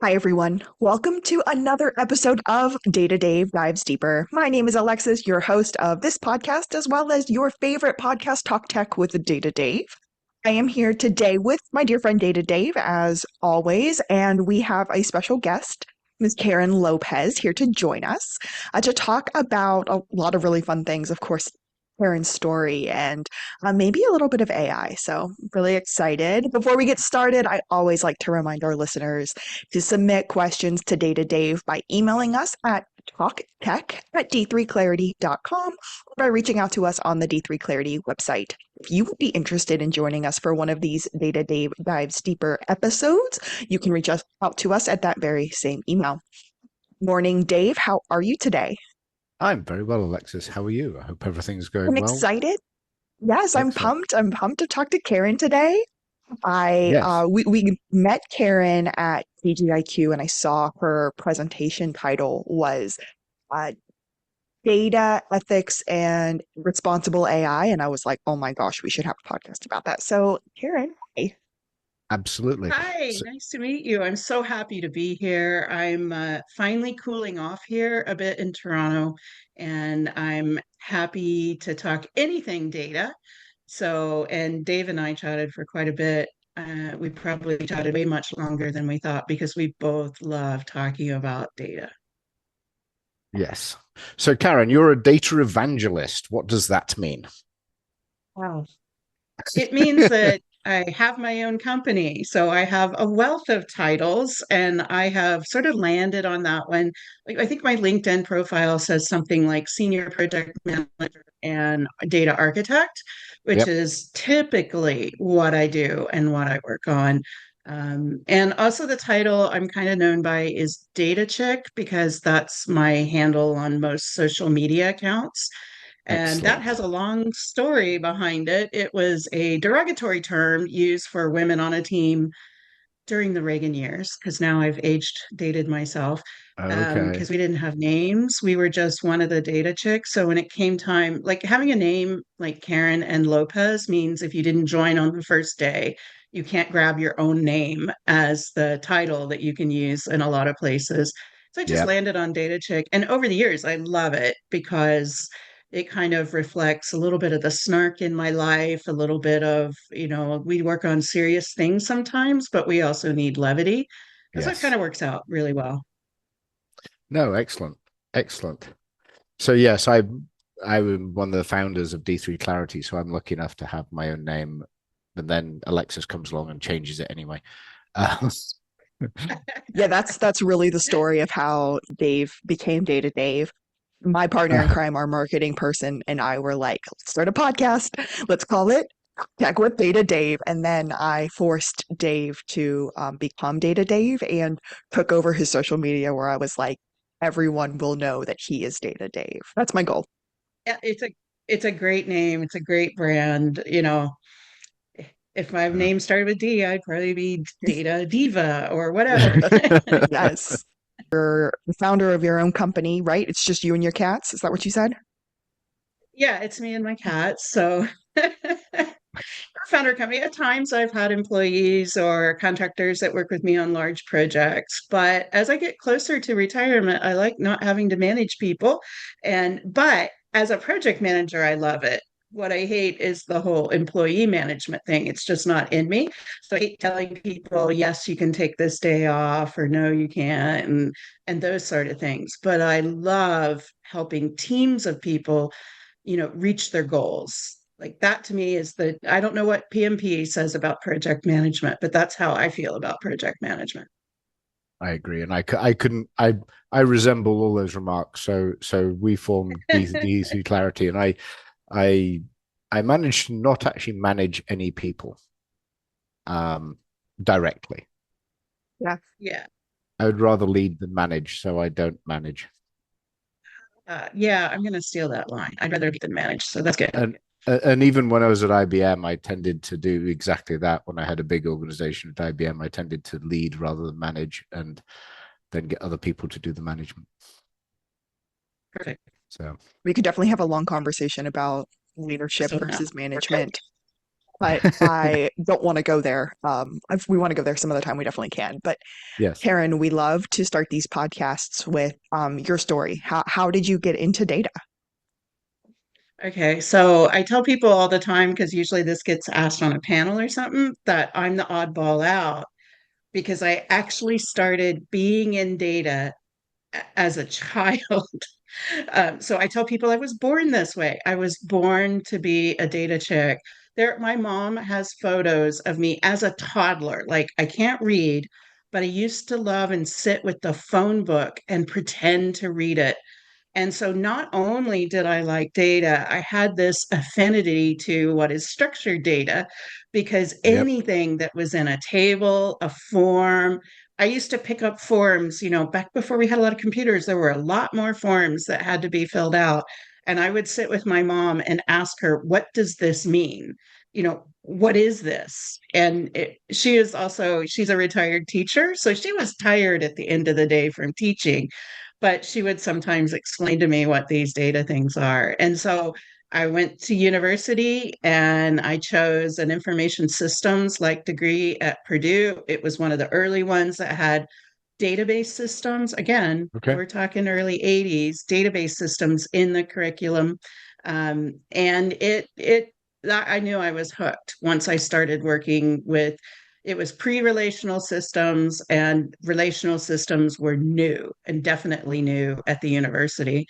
Hi, everyone. Welcome to another episode of Data Dave Dives Deeper. My name is Alexis, your host of this podcast, as well as your favorite podcast, Talk Tech with Data Dave. I am here today with my dear friend Data Dave, as always, and we have a special guest, Ms. Karen Lopez, here to join us to talk about a lot of really fun things. Of course, Karen's story and maybe a little bit of AI. So, really excited. Before we get started, I always like to remind our listeners to submit questions to Data Dave by emailing us at talktech@d3clarity.com or by reaching out to us on the D3 Clarity website. If you would be interested in joining us for one of these Data Dave Dives Deeper episodes, you can reach out to us at that very same email. Morning, Dave. How are you today? I'm very well, Alexis. How are you? I hope everything's I'm going well. excited. Yes, I'm Excellent. pumped. I'm pumped to talk to Karen today. I Yes. we met Karen at DGIQ and I saw her presentation title was uh, Data Ethics and Responsible AI, and I was like, oh my gosh, we should have a podcast about that. So, Karen, hi. Absolutely. Hi, So, nice to meet you. I'm so happy to be here. I'm finally cooling off here a bit in Toronto, and I'm happy to talk anything data. And Dave and I chatted for quite a bit. We probably chatted way much longer than we thought because we both love talking about data. yes. So, Karen, you're a data evangelist. What does that mean? Wow. It means that I have my own company. So I have a wealth of titles and I have sort of landed on that one. Like I think my LinkedIn profile says something like senior project manager and data architect, which Yep. is typically what I do and what I work on. And also the title I'm kind of known by is Data Chick because that's my handle on most social media accounts. And that Excellent. has a long story behind it. It was a derogatory term used for women on a team during the Reagan years, because now I've aged, dated myself, Okay. because we didn't have names. We were just one of the data chicks. So when it came time, like having a name like Karen and Lopez means if you didn't join on the first day, you can't grab your own name as the title that you can use in a lot of places. So I just Yep. landed on data chick. And over the years, I love it because it kind of reflects a little bit of the snark in my life, a little bit of, we work on serious things sometimes, but we also need levity. And so it kind Yes. of works out really well. No, excellent. Excellent. So, yes, I'm one of the founders of D3 Clarity, so I'm lucky enough to have my own name. And then Alexis comes along and changes it anyway. Uh, Yeah, that's really the story of how Dave became Data Dave. My partner in crime, our marketing person, and I were like, let's start a podcast. Let's call it Tech with Data Dave. And then I forced Dave to become Data Dave and took over his social media where I was like, everyone will know that he is Data Dave. That's my goal. Yeah, it's a great name. It's a great brand. If my name started with D, I'd probably be Data Diva or whatever. Yes. You're the founder of your own company, right? It's just you and your cats. Is that what you said? Yeah, it's me and my cat. So founder company. At times I've had employees or contractors that work with me on large projects, but as I get closer to retirement, I like not having to manage people. But as a project manager, I love it. What I hate is the whole employee management thing. It's just not in me. So I hate telling people, yes, you can take this day off or no, you can't, and those sort of things. But I love helping teams of people, reach their goals. Like that to me is I don't know what PMP says about project management, but that's how I feel about project management. I agree, and I couldn't I resemble all those remarks. So we formed DC Clarity, and I I managed to not actually manage any people um directly. Yeah. Yeah. I would rather lead than manage, so I don't manage. Yeah, I'm going to steal that line. I'd rather lead than manage. So that's good. And even when I was at IBM, I tended to do exactly that. When I had a big organization at IBM, I tended to lead rather than manage, and then get other people to do the management. Perfect. So We could definitely have a long conversation about leadership So, versus management. but I don't want to go there. If we want to go there some other time, we definitely can. But Yes. Karen, we love to start these podcasts with your story. How did you get into data? Okay, so I tell people all the time, because usually this gets asked on a panel or something, that I'm the oddball out because I actually started being in data as a child. So I tell people I was born this way. I was born to be a data chick. My mom has photos of me as a toddler. Like I can't read, but I used to love and sit with the phone book and pretend to read it. And so not only did I like data, I had this affinity to what is structured data because Yep. anything that was in a table, a form, I used to pick up forms, back before we had a lot of computers, there were a lot more forms that had to be filled out. And I would sit with my mom and ask her, what does this mean? What is this? And she's a retired teacher. So she was tired at the end of the day from teaching, but she would sometimes explain to me what these data things are. And so I went to university and I chose an information systems like degree at Purdue. It was one of the early ones that had database systems. Again, Okay. we're talking early 80s, database systems in the curriculum. And I knew I was hooked once I started working with it was pre-relational systems, and relational systems were new and definitely new at the university.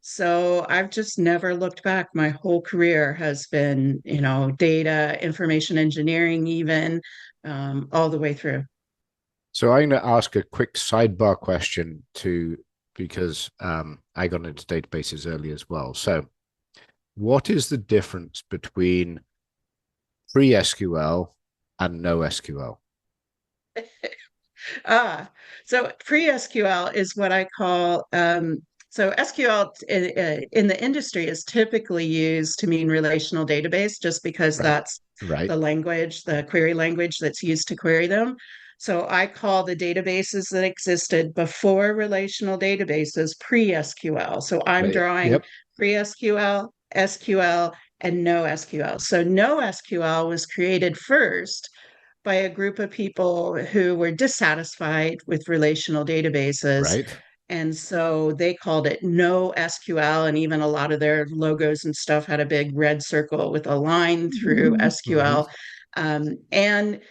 So I've just never looked back. My whole career has been, data, information engineering, even all the way through. So I'm going to ask a quick sidebar question because I got into databases early as well. So what is the difference between pre-SQL and no-SQL? So pre-SQL is what I call so SQL in the industry is typically used to mean relational database just because Right. that's Right. the language, the query language that's used to query them. So I call the databases that existed before relational databases pre-SQL. So I'm Right. drawing Yep. pre-SQL, SQL, and no SQL. So no SQL was created first by a group of people who were dissatisfied with relational databases. Right. And so they called it no SQL. And even a lot of their logos and stuff had a big red circle with a line through Mm-hmm. SQL. And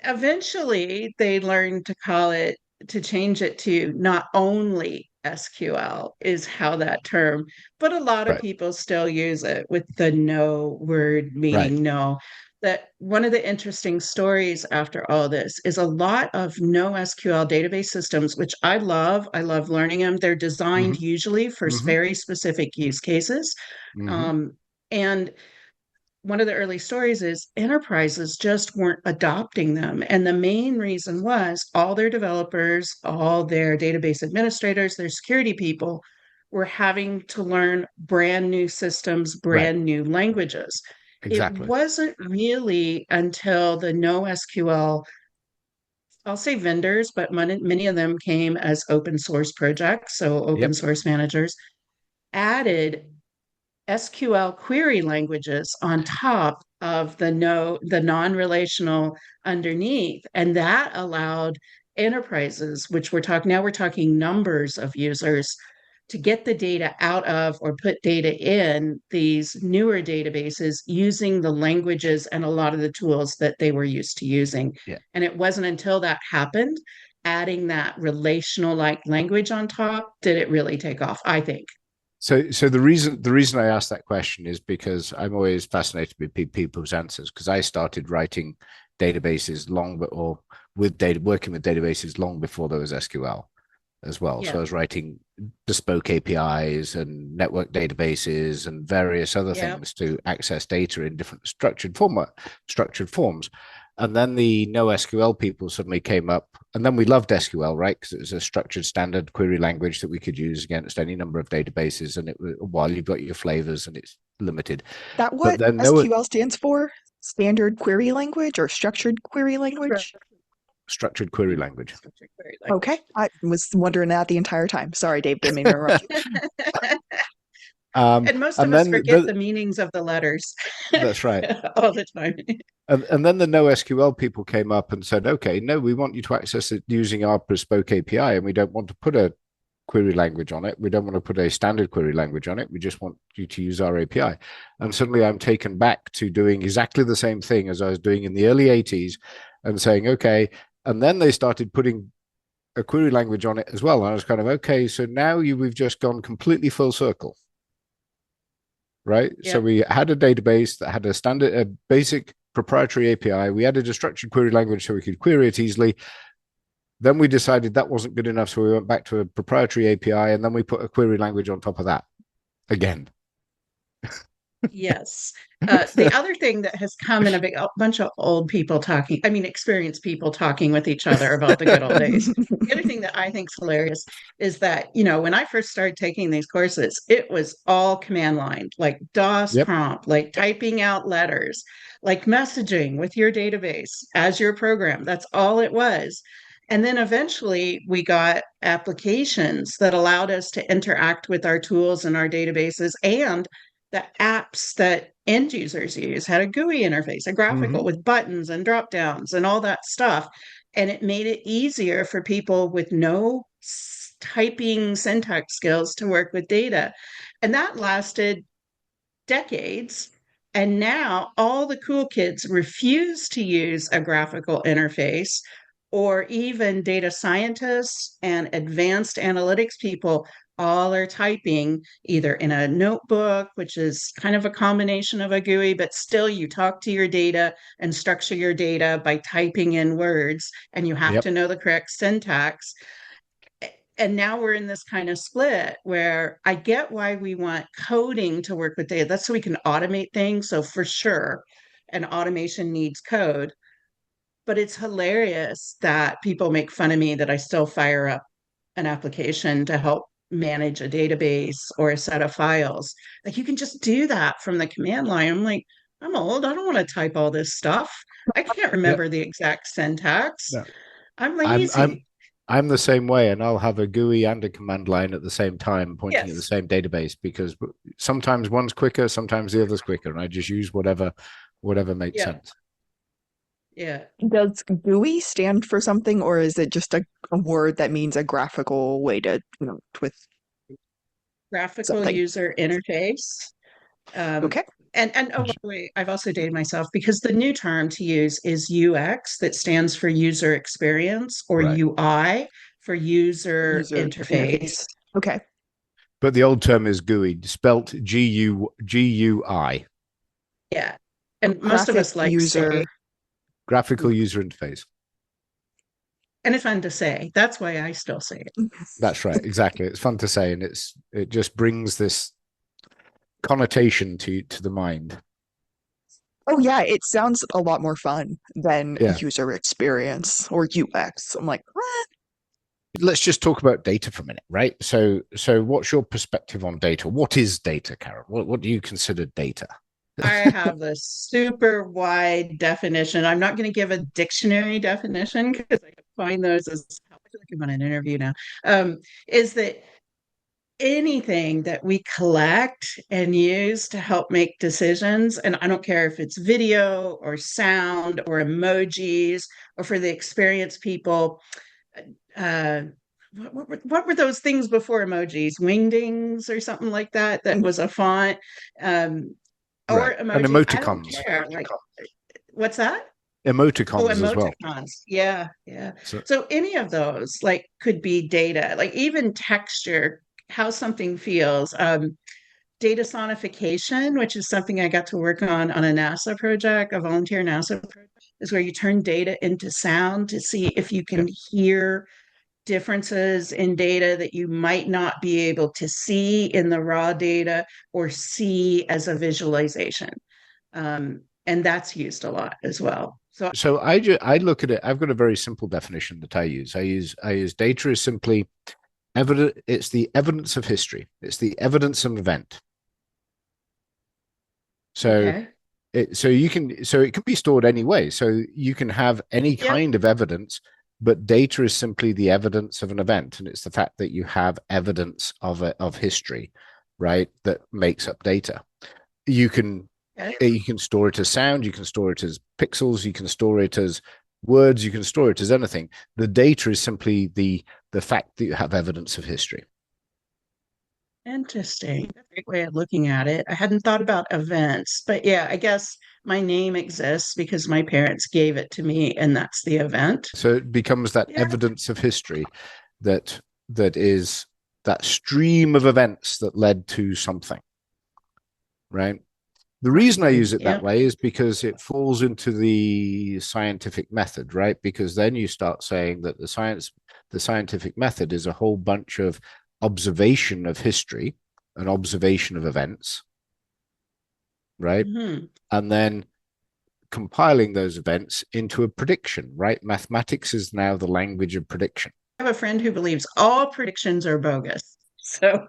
eventually they learned to change it to not only SQL is how that term, but a lot of Right. people still use it with the no word Right. meaning no. That one of the interesting stories after all this is a lot of no SQL database systems, which I love learning them. They're designed Mm-hmm. usually for Mm-hmm. very specific use cases. Mm-hmm. And one of the early stories is enterprises just weren't adopting them. And the main reason was all their developers, all their database administrators, their security people were having to learn brand new systems, Right. brand new languages. It Exactly. wasn't really until the NoSQL, I'll say vendors, but many of them came as open source projects, so open Yep. source managers, added SQL query languages on top of the non-relational underneath. And that allowed enterprises, which we're talking numbers of users, to get the data out of or put data in these newer databases using the languages and a lot of the tools that they were used to using. Yeah. And it wasn't until that happened, adding that relational like language on top, did it really take off, I think. So the reason I asked that question is because I'm always fascinated with people's answers, because I started writing databases or with data working with databases long before there was SQL as well. So I Yeah. was writing bespoke APIs and network databases and various other Yeah. things to access data in different structured forms. And then the NoSQL people suddenly came up, and then we loved SQL, right? Because it was a structured standard query language that we could use against any number of databases. And while you've got your flavors and it's limited, That but what then SQL stands for? Standard query language or structured query language? structured query language. Structured query Okay, language. I was wondering that the entire time. Sorry, Dave, didn't mean to interrupt you. And most of and us then forget the meanings of the letters. That's right. All the time. And then the no-SQL people came up and said, okay, no, we want you to access it using our bespoke API, and we don't want to put a query language on it. We don't want to put a standard query language on it. We just want you to use our API. And suddenly I'm taken back to doing exactly the same thing as I was doing in the early 80s and saying, okay. And then they started putting a query language on it as well. And I was kind of, okay, so now we've just gone completely full circle. Right. Yeah. So we had a database that had a basic proprietary API. We added a structured query language so we could query it easily. Then we decided that wasn't good enough, so we went back to a proprietary API, and then we put a query language on top of that again. Yes. The other thing that has come in a bunch of old people talking, I mean, experienced people talking with each other about the good old days. The other thing that I think is hilarious is that, when I first started taking these courses, it was all command line, like DOS prompt, like typing out letters, like messaging with your database as your program. That's all it was. And then eventually we got applications that allowed us to interact with our tools and our databases, and the apps that end users use had a GUI interface, a graphical with buttons and drop downs and all that stuff. And it made it easier for people with no typing syntax skills to work with data. And that lasted decades. And now all the cool kids refuse to use a graphical interface, or even data scientists and advanced analytics people all are typing either in a notebook, which is kind of a combination of a GUI, but still you talk to your data and structure your data by typing in words, and you have to know the correct syntax. And now we're in this kind of split where I get why we want coding to work with data. That's so we can automate things. So for sure, an automation needs code. But it's hilarious that people make fun of me that I still fire up an application to help manage a database or a set of files. Like, you can just do that from the command line. I'm like, I'm old. I don't want to type all this stuff. I can't remember the exact syntax. No. I'm lazy. I'm the same way, and I'll have a GUI and a command line at the same time pointing at the same database, because sometimes one's quicker, sometimes the other's quicker, and I just use whatever makes sense. Yeah. Does GUI stand for something, or is it just a word that means a graphical way to, with graphical something? User interface? Okay. And oh, by the way, I've also dated myself, because the new term to use is UX, that stands for user experience, or UI for user interface. Okay. But the old term is GUI, spelt GUI. Yeah. And most of us like graphical user interface. And it's fun to say. That's why I still say it. That's right. Exactly. It's fun to say, and it just brings this connotation to the mind. Oh yeah, it sounds a lot more fun than user experience or UX. I'm like, what? Let's just talk about data for a minute, right? So what's your perspective on data? What is data, Karen? What do you consider data? I have this super wide definition. I'm not going to give a dictionary definition, because I find those as, I feel like I'm on an interview now, is that anything that we collect and use to help make decisions, and I don't care if it's video or sound or emojis, or for the experienced people, what were those things before emojis? Wingdings or something like that was a font. Or emoji. And emoticons. I don't care. What's that? Emoticons as well. Yeah. So any of those could be data, even texture, how something feels. Data sonification, which is something I got to work on a NASA project, a volunteer NASA project, is where you turn data into sound to see if you can hear differences in data that you might not be able to see in the raw data or see as a visualization. And that's used a lot as well. So I look at it. I've got a very simple definition that I use. I use data as simply evidence. It's the evidence of history. It's the evidence of an event. So it can be stored any way. So you can have any kind of evidence, but data is simply the evidence of an event, and it's the fact that you have evidence of history right, that makes up data. You can store it as sound, you can store it as pixels, you can store it as words, you can store it as anything. The data is simply the fact that you have evidence of history. Interesting. That's a great way of looking at it. I hadn't thought about events, but yeah, I guess my name exists because my parents gave it to me, and that's the event. So it becomes that evidence of history that is that stream of events that led to something, right? The reason I use it that way is because it falls into the scientific method, right? Because then you start saying that the scientific method is a whole bunch of observation of history and observation of events, right? Mm-hmm. And then compiling those events into a prediction, right? Mathematics is now the language of prediction. I have a friend who believes all predictions are bogus. So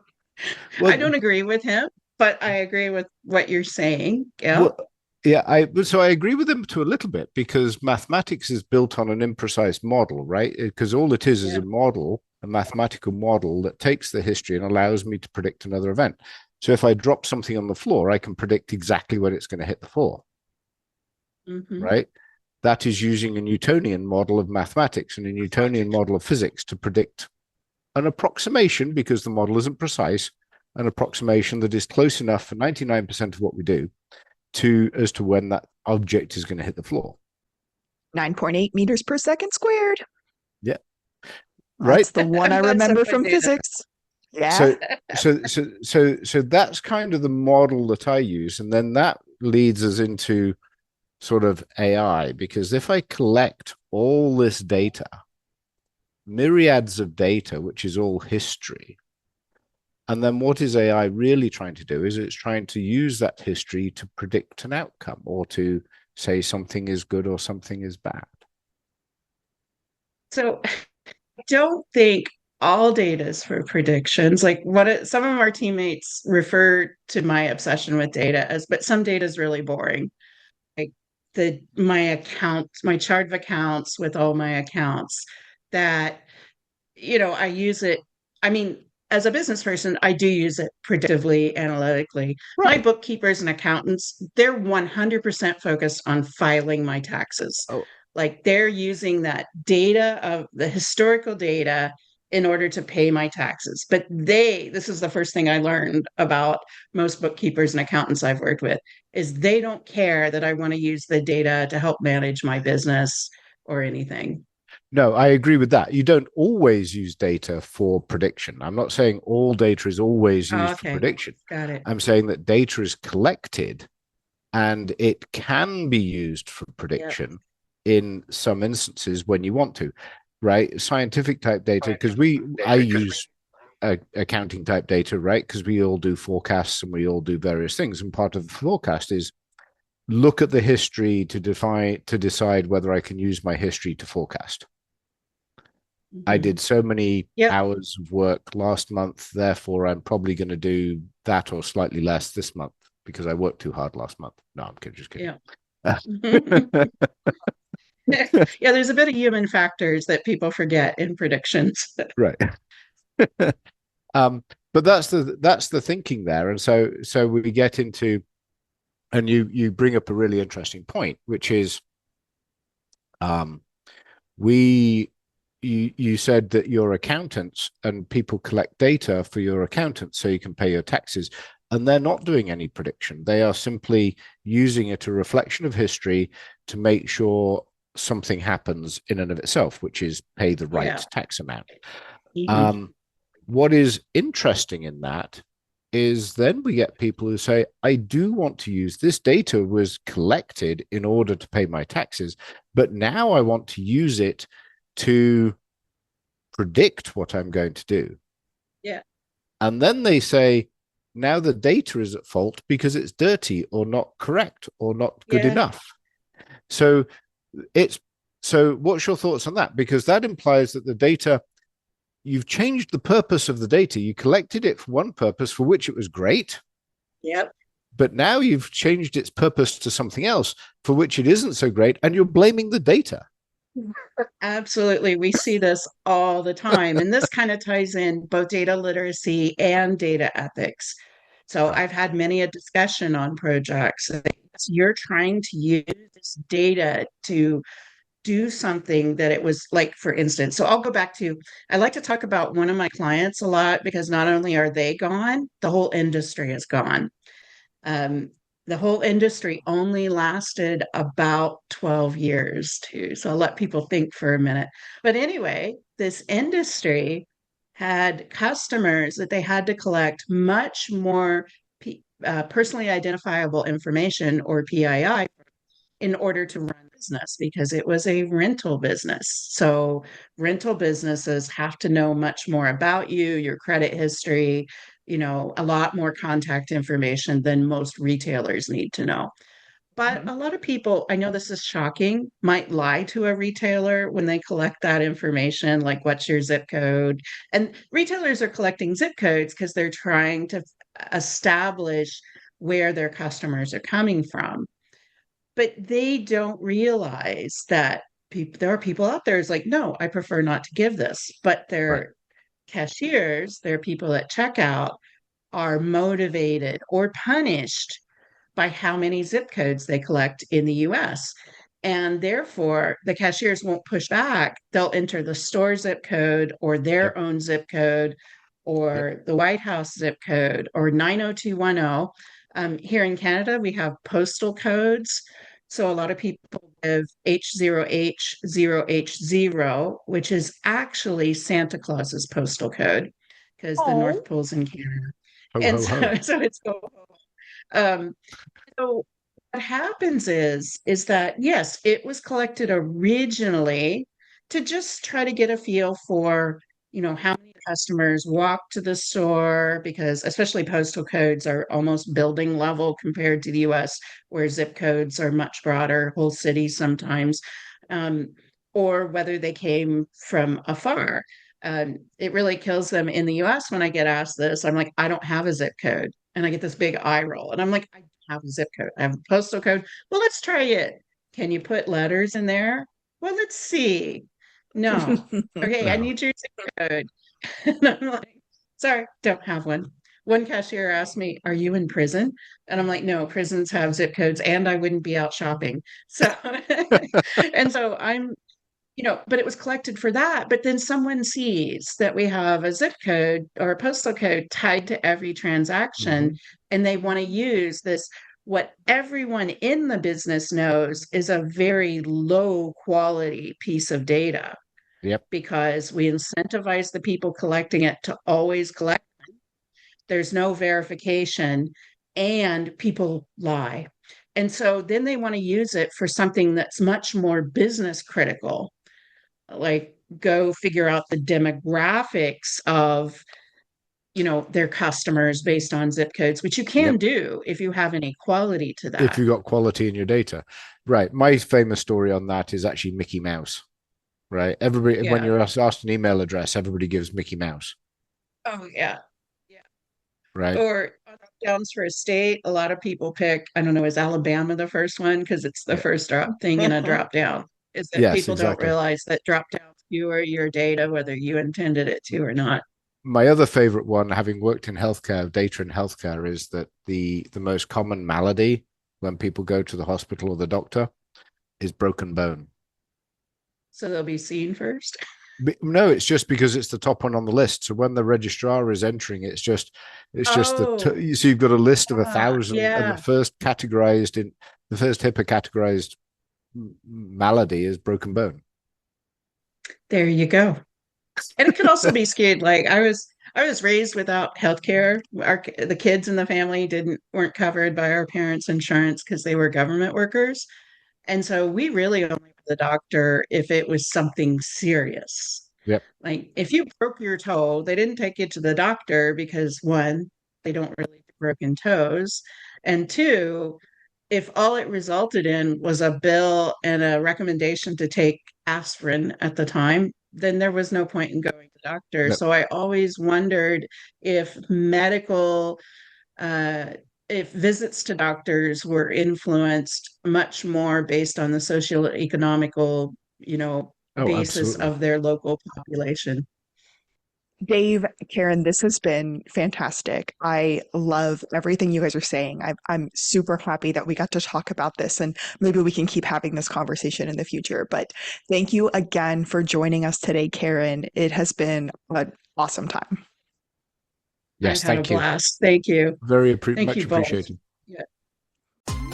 I don't agree with him, but I agree with what you're saying. Yeah. Well, yeah, I agree with him to a little bit, because mathematics is built on an imprecise model, right? Because all it is a model, a mathematical model that takes the history and allows me to predict another event. So if I drop something on the floor, I can predict exactly when it's going to hit the floor, right? That is using a Newtonian model of mathematics and a Newtonian model of physics to predict an approximation, because the model isn't precise, an approximation that is close enough for 99% of what we do as to when that object is going to hit the floor. 9.8 meters per second squared. Yeah. Right. That's the one I remember from physics. Yeah. So that's kind of the model that I use. And then that leads us into sort of AI, because if I collect all this data, myriads of data, which is all history, and then what is AI really trying to do is it's trying to use that history to predict an outcome, or to say something is good or something is bad. So I don't think all data is for predictions. Like some of our teammates refer to my obsession with data as, but some data is really boring. Like my chart of accounts with all my accounts that, I use it. I mean, as a business person, I do use it predictively, analytically. Right. My bookkeepers and accountants, they're 100% focused on filing my taxes. Oh. Like they're using that data of the historical data in order to pay my taxes. But this is the first thing I learned about most bookkeepers and accountants I've worked with, is they don't care that I want to use the data to help manage my business or anything. No, I agree with that. You don't always use data for prediction. I'm not saying all data is always used for prediction. Got it. I'm saying that data is collected and it can be used for prediction in some instances when you want to, right? Scientific type data, because I use accounting type data, right? Because we all do forecasts and we all do various things. And part of the forecast is look at the history to decide whether I can use my history to forecast. I did so many hours of work last month, therefore I'm probably going to do that or slightly less this month because I worked too hard last month. No, I'm kidding, just kidding. Yeah, there's a bit of human factors that people forget in predictions. Right. But that's the thinking there. And so we get into, and you bring up a really interesting point, which is you said that your accountants and people collect data for your accountants so you can pay your taxes, and they're not doing any prediction. They are simply using it a reflection of history to make sure something happens in and of itself, which is pay the right tax amount. What is interesting in that is then we get people who say, I do want to use this data was collected in order to pay my taxes, but now I want to use it to predict what I'm going to do. Yeah. And then they say, now the data is at fault because it's dirty or not correct or not good enough. So what's your thoughts on that? Because that implies that the data, you've changed the purpose of the data. You collected it for one purpose for which it was great. Yep. But now you've changed its purpose to something else for which it isn't so great, and you're blaming the data. Absolutely. We see this all the time. And this kind of ties in both data literacy and data ethics. So Right. I've had many a discussion on projects. You're trying to use this data to do something that it was like, for instance, so I'll go back to, I like to talk about one of my clients a lot because not only are they gone, the whole industry is gone. Um, the whole industry only lasted about 12 years too. So I'll let people think for a minute. But anyway, this industry had customers that they had to collect much more personally identifiable information, or PII, in order to run business, because it was a rental business. So rental businesses have to know much more about you, your credit history, a lot more contact information than most retailers need to know. But a lot of people, I know this is shocking, might lie to a retailer when they collect that information, like what's your zip code? And retailers are collecting zip codes because they're trying to establish where their customers are coming from. But they don't realize that there are people out there who's like, no, I prefer not to give this. But Right. their cashiers, their people at checkout, are motivated or punished by how many zip codes they collect in the US. And therefore, the cashiers won't push back. They'll enter the store zip code or Yep. their own zip code Yep. or the White House zip code or 90210. Here in Canada, we have postal codes. So a lot of people give H0H0H0, which is actually Santa Claus's postal code because the Oh, North Pole's in Canada. Ho And ho so, ho. so it's go. Um, so what happens is that yes, it was collected originally to just try to get a feel for, how many customers walk to the store, because especially postal codes are almost building level compared to the US, where zip codes are much broader, whole cities sometimes, um, or whether they came from afar. It really kills them in the US when I get asked this. I'm like, I don't have a zip code. And I get this big eye roll. And I'm like, I have a zip code. I have a postal code. Well, let's try it. Can you put letters in there? Well, let's see. No. Okay, I No. need your zip code. And I'm like, sorry, don't have one. One cashier asked me, are you in prison? And I'm like, no, prisons have zip codes and I wouldn't be out shopping. So, and so but it was collected for that. But then someone sees that we have a zip code or a postal code tied to every transaction, Hmm. and they want to use this. What everyone in the business knows is a very low quality piece of data, Yep. because we incentivize the people collecting it to always collect. There's no verification, and people lie. And so then they want to use it for something that's much more business critical, like go figure out the demographics of their customers based on zip codes, which you can Yep. do if you have any quality to If that. you got quality in your data. Right. My famous story on that is actually Mickey Mouse. Right. Everybody, when Yeah. you're asked an email address, everybody gives Mickey Mouse. Oh yeah. Yeah. Right. Or downs for a state, a lot of people pick, I don't know, is Alabama the first one because it's the Yeah. first drop thing in a drop down? Is that Yes, people don't exactly. realize that drop downs viewer your data whether you intended it to or not. My other favorite one, having worked in healthcare, data in healthcare, is that the most common malady when people go to the hospital or the doctor is broken bone. So they'll be seen first. No, it's just because it's the top one on the list. So when the registrar is entering, it's just Oh, so you've got a list of 1,000, and yeah. the first HIPAA categorized malady is broken bone. There you go. And it could also be skewed. Like I was raised without healthcare. The kids in the family weren't covered by our parents' insurance because they were government workers. And so we really only went to the doctor if it was something serious. Yep. Like if you broke your toe, they didn't take you to the doctor because one, they don't really do broken toes. And two, if all it resulted in was a bill and a recommendation to take aspirin at the time, then there was no point in going to the doctor. No. So I always wondered if uh, if visits to doctors were influenced much more based on the socio-economical, Oh, basis absolutely. of their local population. Dave, Karen, this has been fantastic. I love everything you guys are saying. I'm super happy that we got to talk about this, and maybe we can keep having this conversation in the future. But thank you again for joining us today, Karen. It has been an awesome time. Yes, I've had a thank you. blast. Thank you. Thank Much you both. appreciated. Yeah.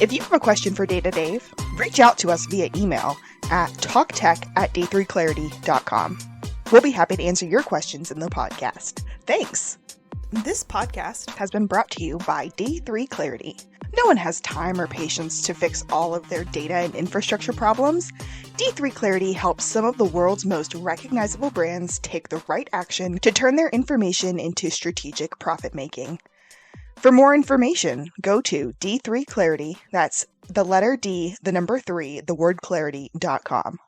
If you have a question for Data Dave, reach out to us via email at talktech@d3clarity.com. We'll be happy to answer your questions in the podcast. Thanks! This podcast has been brought to you by D3 Clarity. No one has time or patience to fix all of their data and infrastructure problems. D3 Clarity helps some of the world's most recognizable brands take the right action to turn their information into strategic profit making. For more information, go to D3 Clarity, that's the letter D, the number 3, the word clarity.com.